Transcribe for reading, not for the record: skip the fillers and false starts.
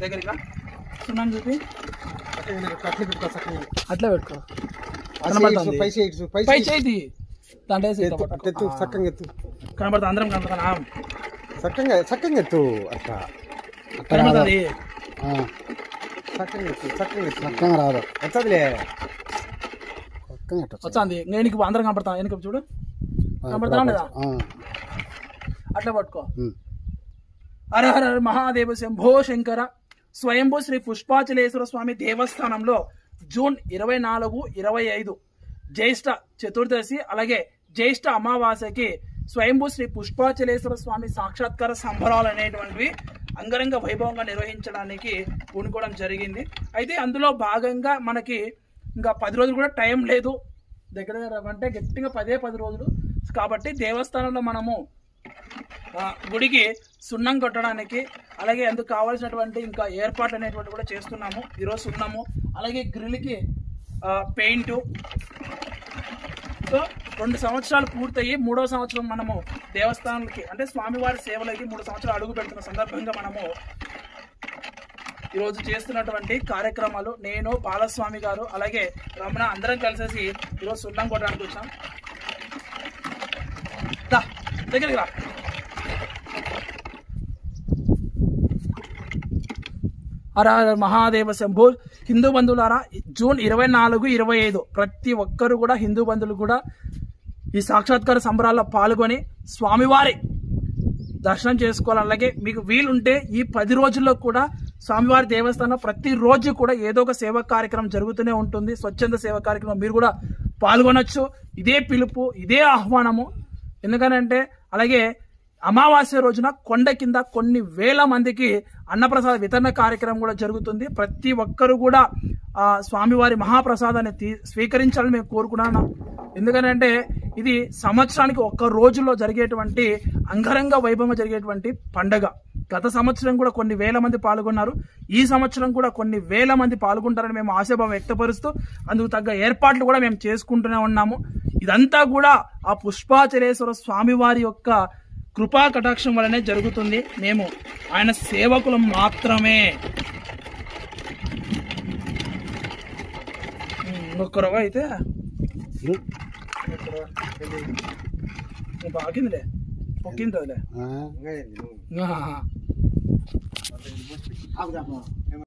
దగ్గరగా సున్నాను చూపి అట్లా పెట్టుకో పై చేతి దాంట్లో కనబడుతుంది అందరం కనబడుతున్నా చక్కగా ఎత్తు అట్లా కనబడుతుంది చక్కగా రాదు వచ్చదులే వచ్చింది నేను అందరం కనపడతాను వెనుక చూడు కనపడతాను లేదా అట్లా పట్టుకో హర హర మహాదేవ శంభో శంకర స్వయంభూ శ్రీ పుష్పాచలేశ్వర స్వామి దేవస్థానంలో జూన్ 24, 25 జ్యేష్ఠ చతుర్దశి అలాగే జ్యేష్ఠ అమావాస్యకి స్వయంభూ శ్రీ పుష్పాచలేశ్వర స్వామి సాక్షాత్కార సంబరాలు అనేటువంటివి అంగరంగ వైభవంగా నిర్వహించడానికి పూనుకోవడం జరిగింది. అయితే అందులో భాగంగా మనకి ఇంకా 10 రోజులు కూడా టైం లేదు, దగ్గర అంటే గట్టిగా 10 రోజులు కాబట్టి దేవస్థానంలో మనము గుడికి సున్నం కొట్టడానికి అలాగే అందుకు కావాల్సినటువంటి ఇంకా ఏర్పాట్లు అనేటువంటి కూడా చేస్తున్నాము. ఈరోజు సున్నము అలాగే గ్రిల్కి పెయింటు. సో 2 సంవత్సరాలు పూర్తయ్యి 3వ సంవత్సరం మనము దేవస్థానాలకి అంటే స్వామివారి సేవలకి 3 సంవత్సరాలు అడుగు పెడుతున్న సందర్భంగా మనము ఈరోజు చేస్తున్నటువంటి కార్యక్రమాలు నేను బాలస్వామి గారు అలాగే రమణ అందరం కలిసేసి ఈరోజు సున్నం కొట్టడానికి వచ్చాం. దగ్గరికి రా. హర మహాదేవ శంభో. హిందూ బంధువులారా, జూన్ 24, 25 ప్రతి ఒక్కరు కూడా హిందూ బంధువులు కూడా ఈ సాక్షాత్కార సంబరాల్లో పాల్గొని స్వామివారి దర్శనం చేసుకోవాలి. అలాగే మీకు వీలుంటే ఈ 10 రోజుల్లో కూడా స్వామివారి దేవస్థానం ప్రతిరోజు కూడా ఏదో ఒక సేవా కార్యక్రమం జరుగుతూనే ఉంటుంది. స్వచ్ఛంద సేవా కార్యక్రమం మీరు కూడా పాల్గొనొచ్చు. ఇదే పిలుపు, ఇదే ఆహ్వానము. ఎందుకనంటే అలాగే అమావాస్య రోజున కొండ కింద కొన్ని వేల మందికి అన్నప్రసాద వితరణ కార్యక్రమం కూడా జరుగుతుంది. ప్రతి ఒక్కరు కూడా స్వామివారి మహాప్రసాదాన్ని స్వీకరించాలని మేము కోరుకున్నాను. ఎందుకంటే ఇది సంవత్సరానికి 1 రోజులో జరిగేటువంటి అంగరంగ వైభవంగా జరిగేటువంటి పండగ. గత సంవత్సరం కూడా కొన్ని వేల మంది పాల్గొన్నారు. ఈ సంవత్సరం కూడా కొన్ని వేల మంది పాల్గొంటారని మేము ఆశాభావం వ్యక్తపరుస్తూ అందుకు తగ్గ ఏర్పాట్లు కూడా మేము చేసుకుంటూనే ఉన్నాము. ఇదంతా కూడా ఆ పుష్పాచలేశ్వర స్వామివారి యొక్క కృపా కటాక్షం వలనే జరుగుతుంది. మేము ఆయన సేవకులం మాత్రమే. ఒక్కరవ అయితే బాగిందిలే, పొక్కింది అదిలే.